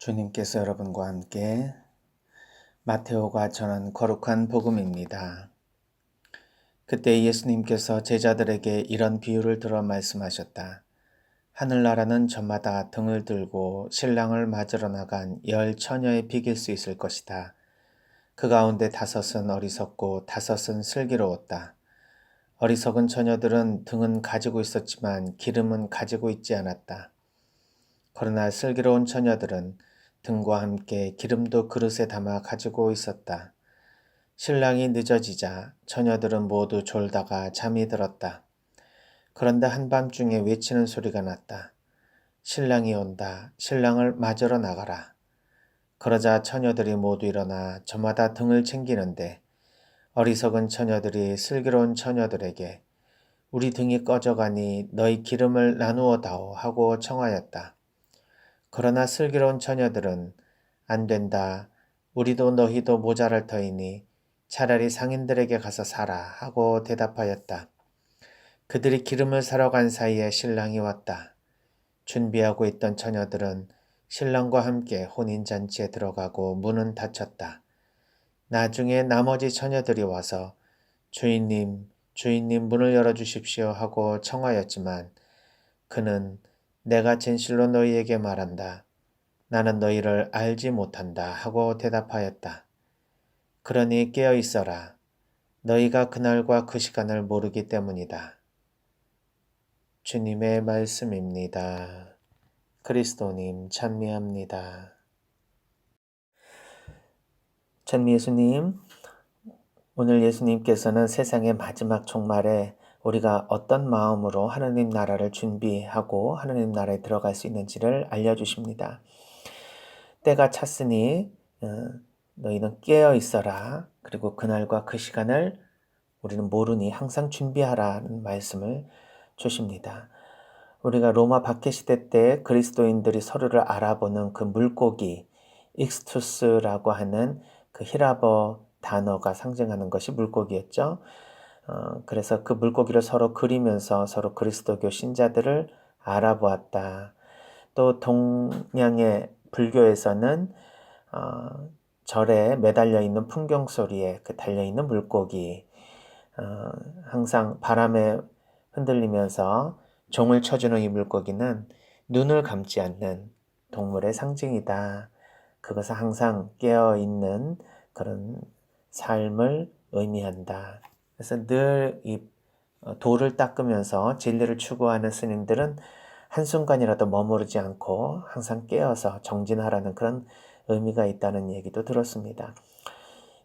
주님께서 여러분과 함께 마테오가 전한 거룩한 복음입니다. 그때 예수님께서 제자들에게 이런 비유를 들어 말씀하셨다. 하늘나라는 저마다 등을 들고 신랑을 맞으러 나간 10처녀에 비길 수 있을 것이다. 그 가운데 5은 어리석고 5은 슬기로웠다. 어리석은 처녀들은 등은 가지고 있었지만 기름은 가지고 있지 않았다. 그러나 슬기로운 처녀들은 등과 함께 기름도 그릇에 담아 가지고 있었다. 신랑이 늦어지자 처녀들은 모두 졸다가 잠이 들었다. 그런데 한밤중에 외치는 소리가 났다. 신랑이 온다. 신랑을 맞으러 나가라. 그러자 처녀들이 모두 일어나 저마다 등을 챙기는데 어리석은 처녀들이 슬기로운 처녀들에게 우리 등이 꺼져가니 너희 기름을 나누어 다오 하고 청하였다. 그러나 슬기로운 처녀들은 안 된다. 우리도 너희도 모자랄 터이니 차라리 상인들에게 가서 사라 하고 대답하였다. 그들이 기름을 사러 간 사이에 신랑이 왔다. 준비하고 있던 처녀들은 신랑과 함께 혼인잔치에 들어가고 문은 닫혔다. 나중에 나머지 처녀들이 와서 주인님, 주인님 문을 열어주십시오 하고 청하였지만 그는 내가 진실로 너희에게 말한다. 나는 너희를 알지 못한다 하고 대답하였다. 그러니 깨어 있어라. 너희가 그날과 그 시간을 모르기 때문이다. 주님의 말씀입니다. 그리스도님 찬미합니다. 전 예수님, 오늘 예수님께서는 세상의 마지막 종말에 우리가 어떤 마음으로 하나님 나라를 준비하고 하나님 나라에 들어갈 수 있는지를 알려주십니다. 때가 찼으니 너희는 깨어 있어라. 그리고 그날과 그 시간을 우리는 모르니 항상 준비하라는 말씀을 주십니다. 우리가 로마 박해시대 때 그리스도인들이 서로를 알아보는 그 물고기 익스투스라고 하는 그 히라버 단어가 상징하는 것이 물고기였죠. 그래서 그 물고기를 서로 그리면서 서로 그리스도교 신자들을 알아보았다. 또 동양의 불교에서는 절에 매달려 있는 풍경 소리에 그 달려 있는 물고기, 항상 바람에 흔들리면서 종을 쳐주는 이 물고기는 눈을 감지 않는 동물의 상징이다. 그것은 항상 깨어있는 그런 삶을 의미한다. 그래서 늘 이 돌을 닦으면서 진리를 추구하는 스님들은 한순간이라도 머무르지 않고 항상 깨어서 정진하라는 그런 의미가 있다는 얘기도 들었습니다.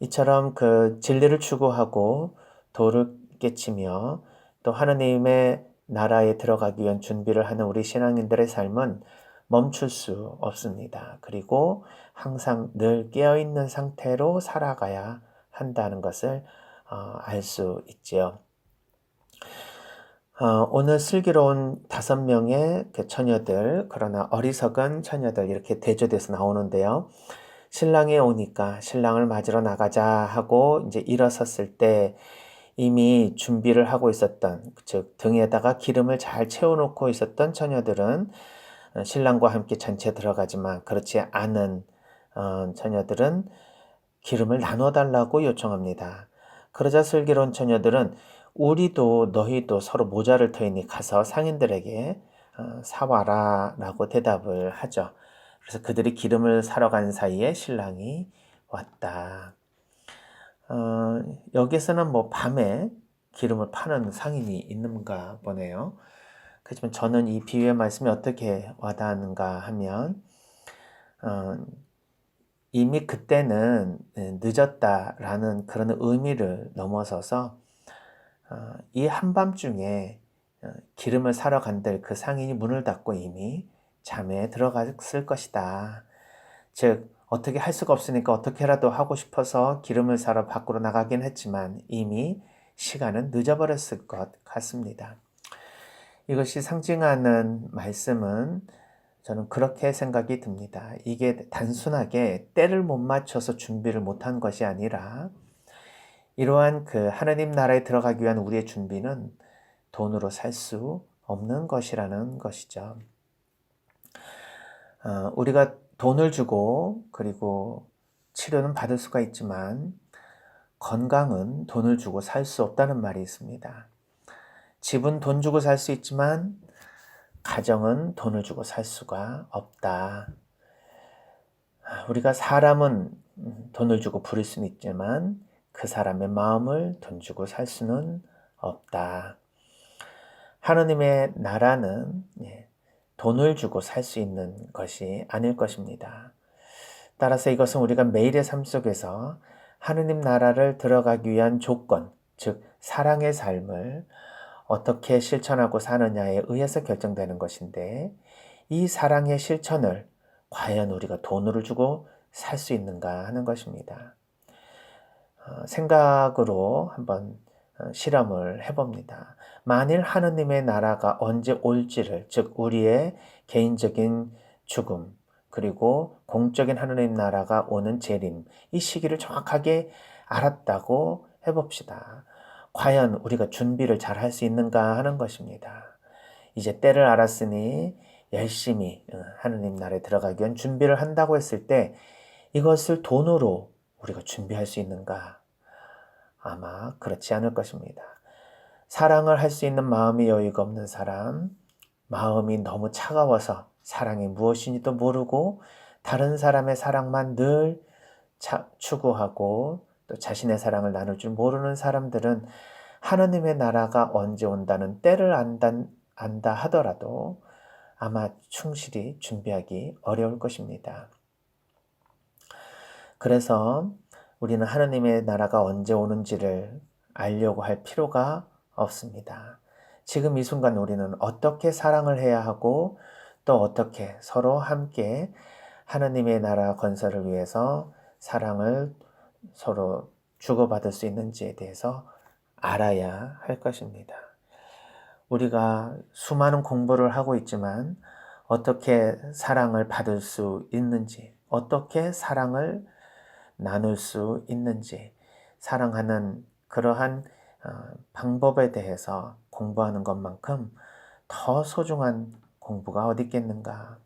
이처럼 그 진리를 추구하고 도를 깨치며 또 하느님의 나라에 들어가기 위한 준비를 하는 우리 신앙인들의 삶은 멈출 수 없습니다. 그리고 항상 늘 깨어있는 상태로 살아가야 한다는 것을 알 수 있지요. 오늘 슬기로운 5명의 그 처녀들, 그러나 어리석은 처녀들 이렇게 대조돼서 나오는데요. 신랑이 오니까 신랑을 맞으러 나가자 하고 이제 일어섰을 때 이미 준비를 하고 있었던, 즉 등에다가 기름을 잘 채워놓고 있었던 처녀들은 신랑과 함께 전체 들어가지만 그렇지 않은 처녀들은 기름을 나눠달라고 요청합니다. 그러자 슬기로운 처녀들은 우리도 너희도 서로 모자를 터이니 가서 상인들에게 사와라 라고 대답을 하죠. 그래서 그들이 기름을 사러 간 사이에 신랑이 왔다. 여기서는 뭐 밤에 기름을 파는 상인이 있는가 보네요. 그렇지만 저는 이 비유의 말씀이 어떻게 와닿는가 하면 이미 그때는 늦었다라는 그런 의미를 넘어서서 이 한밤중에 기름을 사러 간들 그 상인이 문을 닫고 이미 잠에 들어갔을 것이다. 즉 어떻게 할 수가 없으니까 어떻게라도 하고 싶어서 기름을 사러 밖으로 나가긴 했지만 이미 시간은 늦어버렸을 것 같습니다. 이것이 상징하는 말씀은 저는 그렇게 생각이 듭니다. 이게 단순하게 때를 못 맞춰서 준비를 못한 것이 아니라 이러한 그 하나님 나라에 들어가기 위한 우리의 준비는 돈으로 살 수 없는 것이라는 것이죠. 우리가 돈을 주고 그리고 치료는 받을 수가 있지만 건강은 돈을 주고 살 수 없다는 말이 있습니다. 집은 돈 주고 살 수 있지만 가정은 돈을 주고 살 수가 없다. 우리가 사람은 돈을 주고 부릴 수는 있지만 그 사람의 마음을 돈 주고 살 수는 없다. 하느님의 나라는 돈을 주고 살 수 있는 것이 아닐 것입니다. 따라서 이것은 우리가 매일의 삶 속에서 하느님 나라를 들어가기 위한 조건, 즉 사랑의 삶을 어떻게 실천하고 사느냐에 의해서 결정되는 것인데 이 사랑의 실천을 과연 우리가 돈으로 주고 살 수 있는가 하는 것입니다. 생각으로 한번 실험을 해봅니다. 만일 하느님의 나라가 언제 올지를, 즉 우리의 개인적인 죽음 그리고 공적인 하느님 나라가 오는 재림, 이 시기를 정확하게 알았다고 해봅시다. 과연 우리가 준비를 잘 할 수 있는가 하는 것입니다. 이제 때를 알았으니 열심히 하느님 나라에 들어가기 위한 준비를 한다고 했을 때 이것을 돈으로 우리가 준비할 수 있는가? 아마 그렇지 않을 것입니다. 사랑을 할 수 있는 마음이 여유가 없는 사람, 마음이 너무 차가워서 사랑이 무엇인지도 모르고 다른 사람의 사랑만 늘 추구하고 또 자신의 사랑을 나눌 줄 모르는 사람들은 하느님의 나라가 언제 온다는 때를 안다 하더라도 아마 충실히 준비하기 어려울 것입니다. 그래서 우리는 하느님의 나라가 언제 오는지를 알려고 할 필요가 없습니다. 지금 이 순간 우리는 어떻게 사랑을 해야 하고 또 어떻게 서로 함께 하느님의 나라 건설을 위해서 사랑을 서로 주고받을 수 있는지에 대해서 알아야 할 것입니다. 우리가 수많은 공부를 하고 있지만 어떻게 사랑을 받을 수 있는지, 어떻게 사랑을 나눌 수 있는지, 사랑하는 그러한 방법에 대해서 공부하는 것만큼 더 소중한 공부가 어디 있겠는가.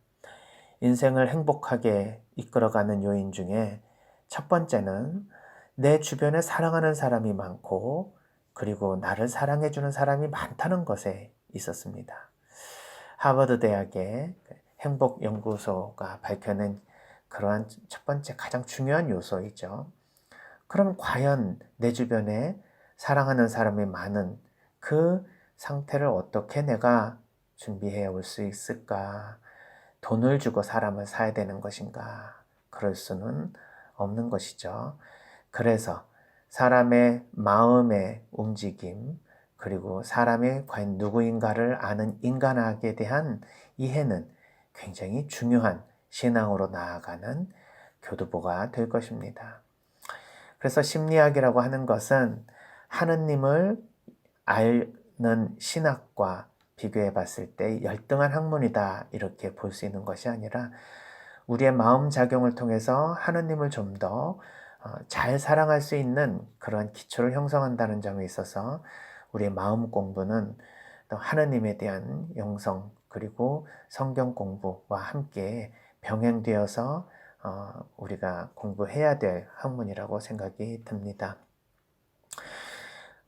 인생을 행복하게 이끌어가는 요인 중에 첫 번째는 내 주변에 사랑하는 사람이 많고 그리고 나를 사랑해주는 사람이 많다는 것에 있었습니다. 하버드 대학의 행복연구소가 밝혀낸 그러한 첫 번째 가장 중요한 요소이죠. 그럼 과연 내 주변에 사랑하는 사람이 많은 그 상태를 어떻게 내가 준비해 올 수 있을까? 돈을 주고 사람을 사야 되는 것인가? 그럴 수는 없는 것이죠. 그래서 사람의 마음의 움직임, 그리고 사람이 과연 누구인가를 아는 인간학에 대한 이해는 굉장히 중요한 신앙으로 나아가는 교두보가 될 것입니다. 그래서 심리학이라고 하는 것은 하느님을 아는 신학과 비교해 봤을 때 열등한 학문이다 이렇게 볼 수 있는 것이 아니라 우리의 마음 작용을 통해서 하느님을 좀 더 잘 사랑할 수 있는 그런 기초를 형성한다는 점에 있어서 우리의 마음 공부는 또 하느님에 대한 영성 그리고 성경 공부와 함께 병행되어서 우리가 공부해야 될 학문이라고 생각이 듭니다.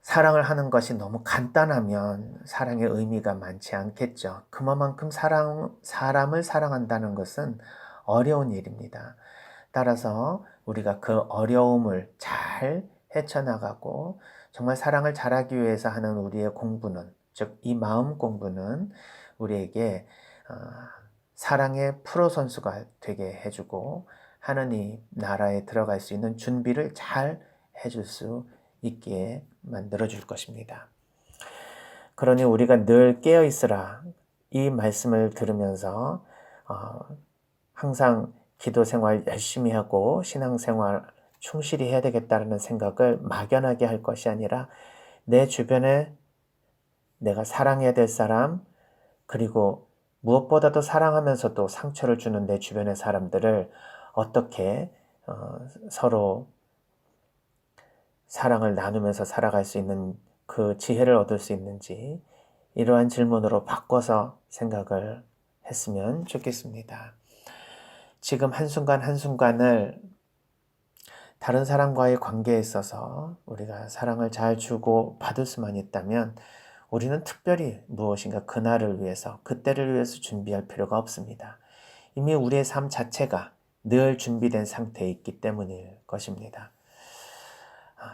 사랑을 하는 것이 너무 간단하면 사랑의 의미가 많지 않겠죠. 그만큼 사람을 사랑한다는 것은 어려운 일입니다. 따라서 우리가 그 어려움을 잘 헤쳐나가고 정말 사랑을 잘하기 위해서 하는 우리의 공부는, 즉 이 마음 공부는 우리에게 사랑의 프로 선수가 되게 해주고 하느님 나라에 들어갈 수 있는 준비를 잘 해줄 수 있게 만들어줄 것입니다. 그러니 우리가 늘 깨어있으라 이 말씀을 들으면서 항상 기도 생활 열심히 하고 신앙 생활 충실히 해야 되겠다는 생각을 막연하게 할 것이 아니라 내 주변에 내가 사랑해야 될 사람 그리고 무엇보다도 사랑하면서도 상처를 주는 내 주변의 사람들을 어떻게 서로 사랑을 나누면서 살아갈 수 있는 그 지혜를 얻을 수 있는지 이러한 질문으로 바꿔서 생각을 했으면 좋겠습니다. 지금 한순간 한순간을 다른 사람과의 관계에 있어서 우리가 사랑을 잘 주고 받을 수만 있다면 우리는 특별히 무엇인가 그날을 위해서, 그때를 위해서 준비할 필요가 없습니다. 이미 우리의 삶 자체가 늘 준비된 상태에 있기 때문일 것입니다.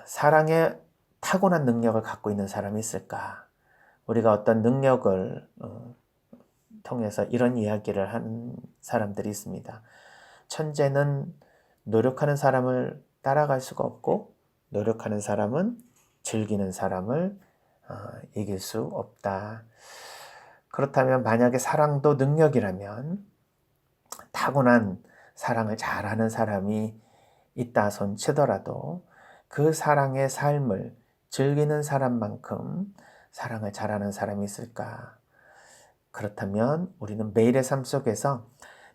사랑에 타고난 능력을 갖고 있는 사람이 있을까? 우리가 어떤 능력을 통해서 이런 이야기를 하는 사람들이 있습니다. 천재는 노력하는 사람을 따라갈 수가 없고 노력하는 사람은 즐기는 사람을 이길 수 없다. 그렇다면 만약에 사랑도 능력이라면 타고난 사랑을 잘하는 사람이 있다 손 치더라도 그 사랑의 삶을 즐기는 사람만큼 사랑을 잘하는 사람이 있을까? 그렇다면 우리는 매일의 삶 속에서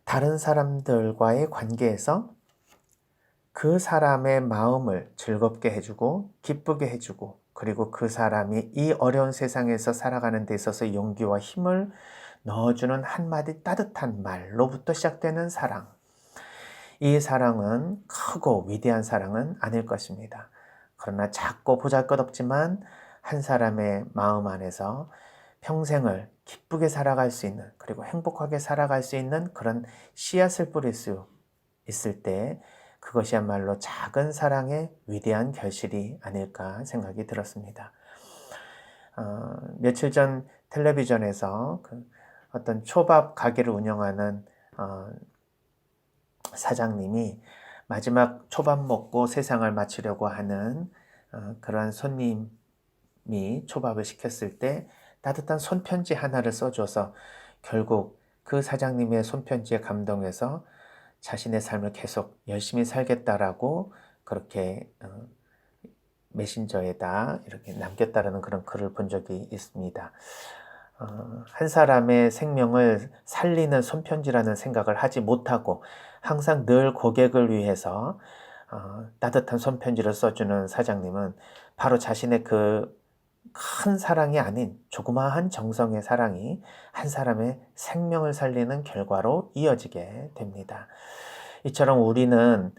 다른 사람들과의 관계에서 그 사람의 마음을 즐겁게 해주고 기쁘게 해주고 그리고 그 사람이 이 어려운 세상에서 살아가는 데 있어서 용기와 힘을 넣어주는 한마디 따뜻한 말로부터 시작되는 사랑. 이 사랑은 크고 위대한 사랑은 아닐 것입니다. 그러나 작고 보잘것없지만 한 사람의 마음 안에서 평생을 기쁘게 살아갈 수 있는 그리고 행복하게 살아갈 수 있는 그런 씨앗을 뿌릴 수 있을 때 그것이야말로 작은 사랑의 위대한 결실이 아닐까 생각이 들었습니다. 며칠 전 텔레비전에서 어떤 초밥 가게를 운영하는 사장님이 마지막 초밥 먹고 세상을 마치려고 하는 그런 손님이 초밥을 시켰을 때 따뜻한 손편지 하나를 써줘서 결국 그 사장님의 손편지에 감동해서 자신의 삶을 계속 열심히 살겠다라고 그렇게 메신저에다 이렇게 남겼다라는 그런 글을 본 적이 있습니다. 한 사람의 생명을 살리는 손편지라는 생각을 하지 못하고 항상 늘 고객을 위해서 따뜻한 손편지를 써주는 사장님은 바로 자신의 그 큰 사랑이 아닌 조그마한 정성의 사랑이 한 사람의 생명을 살리는 결과로 이어지게 됩니다. 이처럼 우리는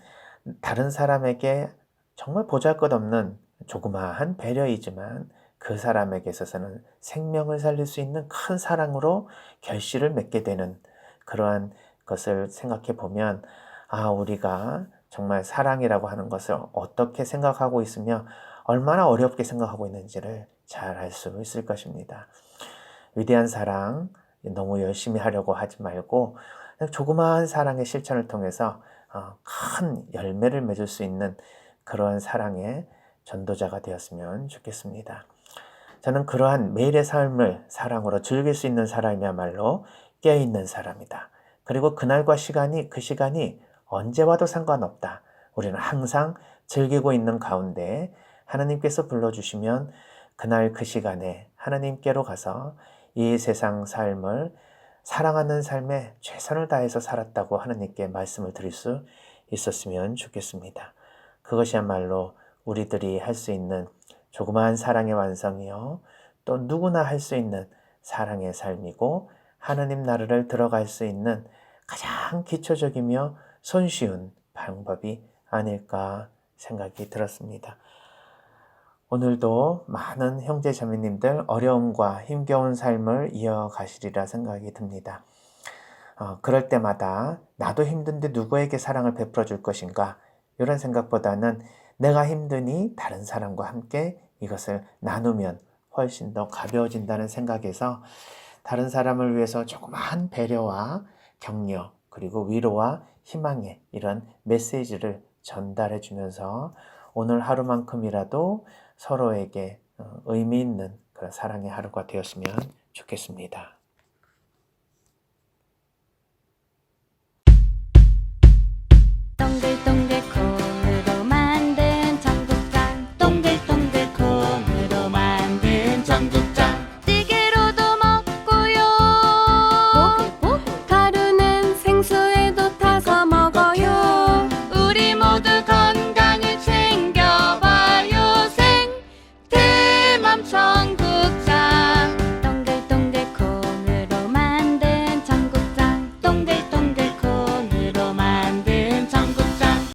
다른 사람에게 정말 보잘것없는 조그마한 배려이지만 그 사람에게 있어서는 생명을 살릴 수 있는 큰 사랑으로 결실을 맺게 되는 그러한 것을 생각해 보면 우리가 정말 사랑이라고 하는 것을 어떻게 생각하고 있으며 얼마나 어렵게 생각하고 있는지를 잘 알 수 있을 것입니다. 위대한 사랑 너무 열심히 하려고 하지 말고 조그마한 사랑의 실천을 통해서 큰 열매를 맺을 수 있는 그러한 사랑의 전도자가 되었으면 좋겠습니다. 저는 그러한 매일의 삶을 사랑으로 즐길 수 있는 사람이야말로 깨어있는 사람이다. 그리고 그날과 그 시간이 언제 와도 상관없다. 우리는 항상 즐기고 있는 가운데 하나님께서 불러주시면 그날 그 시간에 하나님께로 가서 이 세상 삶을 사랑하는 삶에 최선을 다해서 살았다고 하나님께 말씀을 드릴 수 있었으면 좋겠습니다. 그것이야말로 우리들이 할 수 있는 조그마한 사랑의 완성이요. 또 누구나 할 수 있는 사랑의 삶이고 하나님 나라를 들어갈 수 있는 가장 기초적이며 손쉬운 방법이 아닐까 생각이 들었습니다. 오늘도 많은 형제 자매님들 어려움과 힘겨운 삶을 이어가시리라 생각이 듭니다. 그럴 때마다 나도 힘든데 누구에게 사랑을 베풀어 줄 것인가 이런 생각보다는 내가 힘드니 다른 사람과 함께 이것을 나누면 훨씬 더 가벼워진다는 생각에서 다른 사람을 위해서 조그마한 배려와 격려 그리고 위로와 희망의 이런 메시지를 전달해 주면서 오늘 하루만큼이라도 서로에게 의미 있는 그런 사랑의 하루가 되었으면 좋겠습니다.